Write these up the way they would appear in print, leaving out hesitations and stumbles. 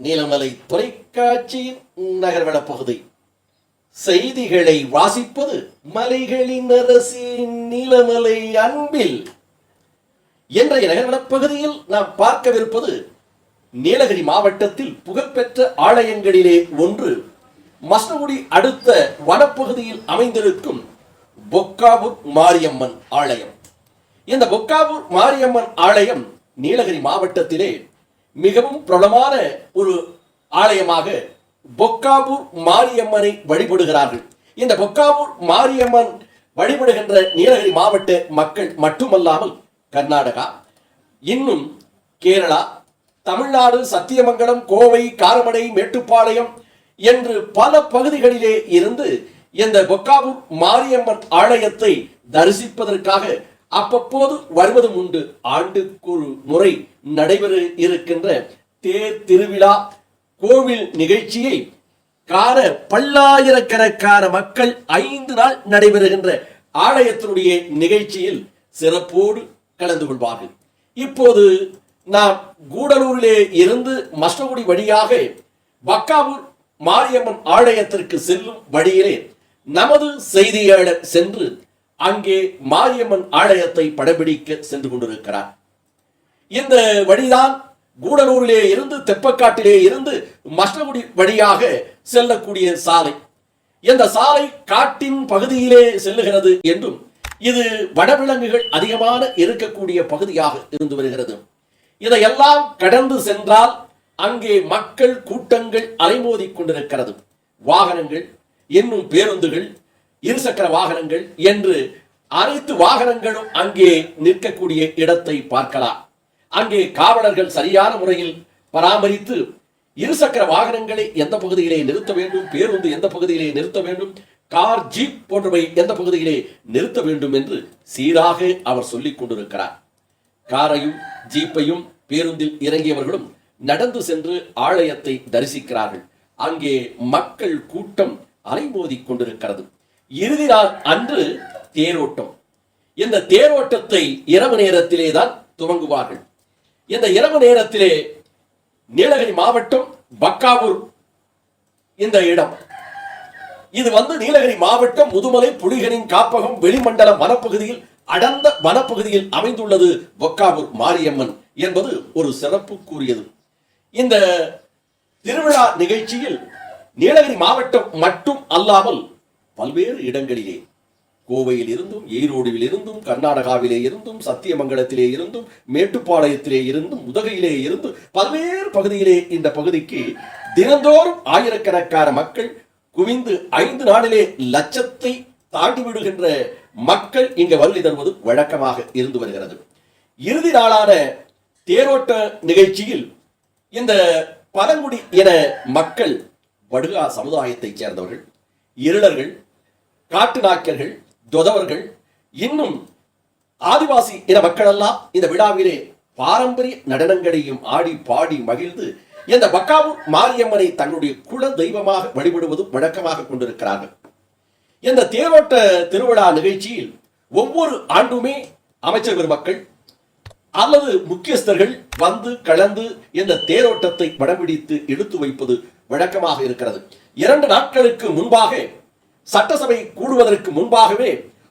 நீலமலை தொலைக்காட்சியின் நகர்வள பகுதி. செய்திகளை வாசிப்பது மலைகளின் அரசி நீலமலை அன்பில். இன்றைய நகர்வள பகுதியில் நாம் பார்க்கவிருப்பது நீலகிரி மாவட்டத்தில் புகழ்பெற்ற ஆலயங்களிலே ஒன்று, மஸ்னகுடி அடுத்த வனப்பகுதியில் அமைந்திருக்கும் பொக்காவூர் மாரியம்மன் ஆலயம். இந்த பொக்காவூர் மாரியம்மன் ஆலயம் நீலகிரி மாவட்டத்திலே மிகவும் பிரபலமான ஒரு ஆலயமாக பொக்காவூர் மாரியம்மனை வழிபடுகிறார்கள். இந்த பொக்காவூர் மாரியம்மன் வழிபடுகின்ற நீலகிரி மாவட்ட மக்கள் மட்டுமல்லாமல் கர்நாடகா, இன்னும் கேரளா, தமிழ்நாடு, சத்தியமங்கலம், கோவை, காரமடை, மேட்டுப்பாளையம் என்று பல பகுதிகளிலே இருந்து இந்த பொக்காவூர் மாரியம்மன் ஆலயத்தை தரிசிப்பதற்காக அப்பப்போது வருவதும் உண்டு. ஆண்டுக்கு ஒரு முறை நடைபெற இருக்கின்ற தேர் திருவிழா கோவில் நிகழ்ச்சியை காண பல்லாயிரக்கணக்கான மக்கள் 5 நாள் நடைபெறுகின்ற ஆலயத்தினுடைய நிகழ்ச்சியில் சிறப்போடு கலந்து கொள்வார்கள். இப்போது நாம் கூடலூரிலே இருந்து மஸ்னகுடி வழியாக பொக்காவூர் மாரியம்மன் ஆலயத்திற்கு செல்லும் வழியிலே நமது செய்தியாளர் சென்று அங்கே மாரியம்மன் ஆலயத்தை படம்பிடிக்க சென்று கொண்டிருக்கிறார். இந்த வழிதான் கூடலூரிலே இருந்து தெப்பக்காட்டிலே இருந்து மஸ்னகுடி வழியாக செல்லக்கூடிய சாலை. இந்த சாலை காட்டின் பகுதியிலே செல்லுகிறது என்றும் இது வனவிலங்குகள் அதிகமான இருக்கக்கூடிய பகுதியாக இருந்து வருகிறது. இதையெல்லாம் கடந்து சென்றால் அங்கே மக்கள் கூட்டங்கள் அலைமோதி கொண்டிருக்கிறது. வாகனங்கள், இன்னும் பேருந்துகள், இருசக்கர வாகனங்கள் என்று அனைத்து வாகனங்களும் அங்கே நிற்கக்கூடிய இடத்தை பார்க்கலாம். அங்கே காவலர்கள் சரியான முறையில் பராமரித்து இருசக்கர வாகனங்களை எந்த பகுதியிலே நிறுத்த வேண்டும், பேருந்து எந்த பகுதியிலே நிறுத்த வேண்டும், கார், ஜீப் போன்றவை எந்த பகுதியிலே நிறுத்த வேண்டும் என்று சீராக அவர் சொல்லிக் கொண்டிருக்கிறார். காரையும் ஜீப்பையும் பேருந்தில் இறங்கியவர்களும் நடந்து சென்று ஆலயத்தை தரிசிக்கிறார்கள். அங்கே மக்கள் கூட்டம் அலைமோதி கொண்டிருக்கிறது. இறுதி நாள் அன்று தேரோட்டம். இந்த தேரோட்டத்தை இரவு நேரத்திலே தான் துவங்குவார்கள். இந்த இரவு நேரத்திலே நீலகிரி மாவட்டம் பொக்காவூர் இந்த இடம், இது நீலகிரி மாவட்டம் முதுமலை புலிகளின் காப்பகம் வெளிமண்டல வனப்பகுதியில் அடர்ந்த வனப்பகுதியில் அமைந்துள்ளது பொக்காவூர் மாரியம்மன் என்பது ஒரு சிறப்புக்குரியது. இந்த திருவிழா நிகழ்ச்சியில் நீலகிரி மாவட்டம் மட்டும் அல்லாமல் பல்வேறு இடங்களிலே, கோவையில் இருந்தும், ஈரோடுவில் இருந்தும், கர்நாடகாவிலே இருந்தும், சத்தியமங்கலத்திலே இருந்தும், மேட்டுப்பாளையத்திலே இருந்தும், உதகையிலே இருந்து பல்வேறு பகுதியிலே இந்த பகுதிக்கு தினந்தோறும் ஆயிரக்கணக்கான மக்கள் குவிந்து 5 நாளிலே லட்சத்தை தாண்டி விடுகின்ற மக்கள் இங்கு வருகை தருவது வழக்கமாக இருந்து வருகிறது. இறுதி நாளான தேரோட்ட நிகழ்ச்சியில் இந்த பழங்குடி இன மக்கள், படுகா சமுதாயத்தைச் சேர்ந்தவர்கள், இருளர்கள், காட்டு நாய்க்கர்கள், தொதவர்கள், இன்னும் ஆதிவாசி இன மக்கள் எல்லாம் இந்த விழாவிலே பாரம்பரிய நடனங்களையும் ஆடி பாடி மகிழ்ந்து இந்த பொக்காவூர் மாரியம்மனை தங்களுடைய குல தெய்வமாக வழிபடுவது வழக்கமாக கொண்டிருக்கிறார்கள். இந்த தேரோட்ட திருவிழா நிகழ்ச்சியில் ஒவ்வொரு ஆண்டுமே அமைச்சர் பெருமக்கள் அல்லது முக்கியஸ்தர்கள் வந்து கலந்து இந்த தேரோட்டத்தை படம்பிடித்து எடுத்து வைப்பது வழக்கமாக இருக்கிறது. 2 நாட்களுக்கு முன்பாக, சட்டசபை கூடுவதற்கு முன்பாகவே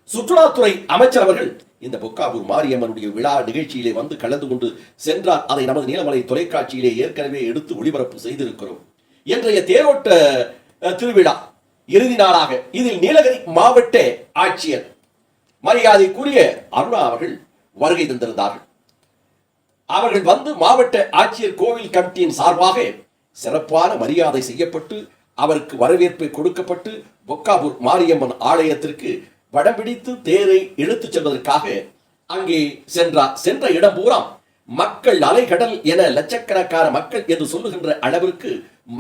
சுற்றுலாத்துறை அமைச்சர் அவர்கள் இந்த பொக்காவூர் மாரியம்மனுடைய விழா நிகழ்ச்சியிலே வந்து கலந்து கொண்டு சென்றார். அதை நமது நீலமலை தொலைக்காட்சியிலே ஏற்கனவே எடுத்து ஒளிபரப்பு செய்திருக்கிறோம். இன்றைய தேரோட்ட திருவிழா இறுதி நாளாக இதில் நீலகிரி மாவட்ட ஆட்சியர் மரியாதைக்குரிய அருணா அவர்கள் வருகை தந்திருந்தார்கள். அவர்கள் மாவட்ட ஆட்சியர் கோவில் கமிட்டியின் சார்பாக சிறப்பான மரியாதை செய்யப்பட்டு அவருக்கு வரவேற்பை கொடுக்கப்பட்டு பொக்காவூர் மாரியம்மன் ஆலயத்திற்கு வடம்பிடித்து தேரை இழுத்துச் செல்வதற்காக அங்கே சென்றார். சென்ற இடம் பூரா மக்கள் அலைகடல் என லட்சக்கணக்கான மக்கள் என்று சொல்லுகின்ற அளவிற்கு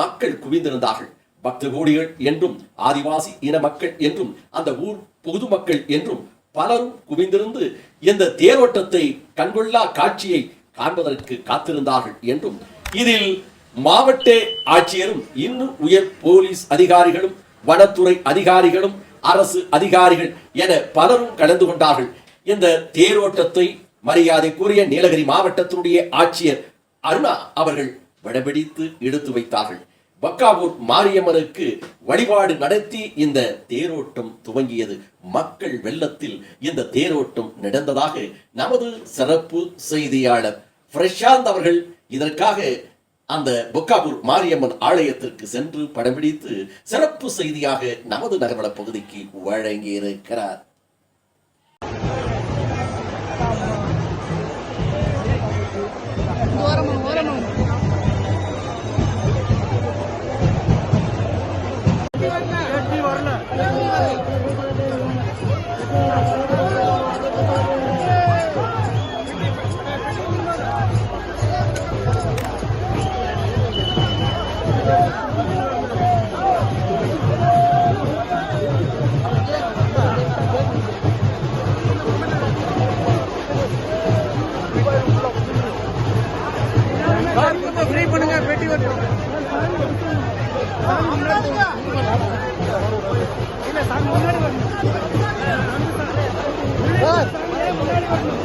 மக்கள் குவிந்திருந்தார்கள். பக்த கோடிகள் என்றும், ஆதிவாசி இன மக்கள் என்றும், அந்த ஊர் பொதுமக்கள் என்றும் பலரும் குவிந்திருந்து இந்த தேரோட்டத்தை, கண்கொள்ளா காட்சியை காண்பதற்கு காத்திருந்தார்கள் என்றும், இதில் மாவட்ட ஆட்சியரும், இன்னும் உயர் போலீஸ் அதிகாரிகளும், வனத்துறை அதிகாரிகளும், அரசு அதிகாரிகள் என பலரும் கலந்து கொண்டார்கள். இந்த தேரோட்டத்தை மரியாதைக்குரிய நீலகிரி மாவட்டத்தினுடைய ஆட்சியர் அருணா அவர்கள் வடபிடித்து எடுத்து வைத்தார்கள். பக்காவூர் மாரியம்மனுக்கு வழிபாடு நடத்தி இந்த தேரோட்டம் துவங்கியது. மக்கள் வெள்ளத்தில் இந்த தேரோட்டம் நடந்ததாக நமது சிறப்பு செய்தியாளர் பிரசாந்த் அவர்கள் இதற்காக அந்த பொக்காபூர் மாரியம்மன் ஆலயத்திற்கு சென்று படம் பிடித்து சிறப்பு செய்தியாக நமது நகர்வள பகுதிக்கு வழங்கியிருக்கிறார்.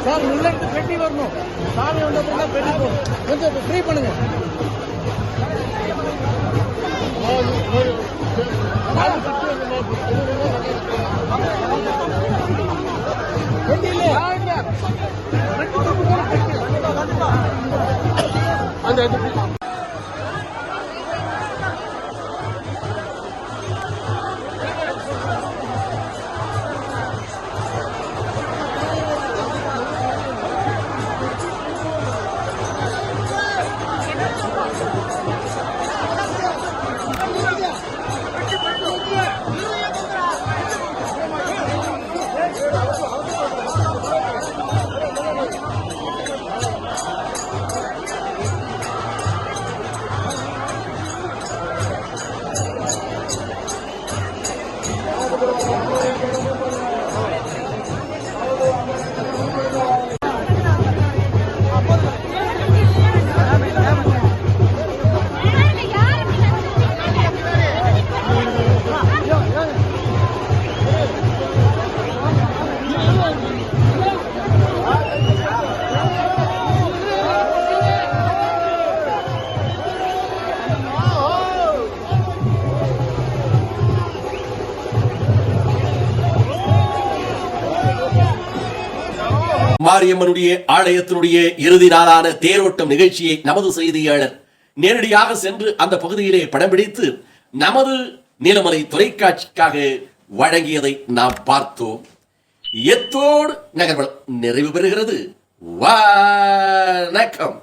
சார் முன்னாடி பெட்டி வரணும். சாமி வந்த பெட்டி போகணும். கொஞ்சம் ஃப்ரீ பண்ணுங்க. அந்த மாரியம்மனுடைய ஆலயத்தினுடைய இறுதி நாளான தேரோட்டம் நிகழ்ச்சியை நமது செய்தியாளர் நேரடியாக சென்று அந்த பகுதியிலே படம் பிடித்து நமது நீலமலை தொலைக்காட்சிக்காக வழங்கியதை நாம் பார்த்தோம். எத்தோடு நகர்வளம் நிறைவு பெறுகிறது. வணக்கம்.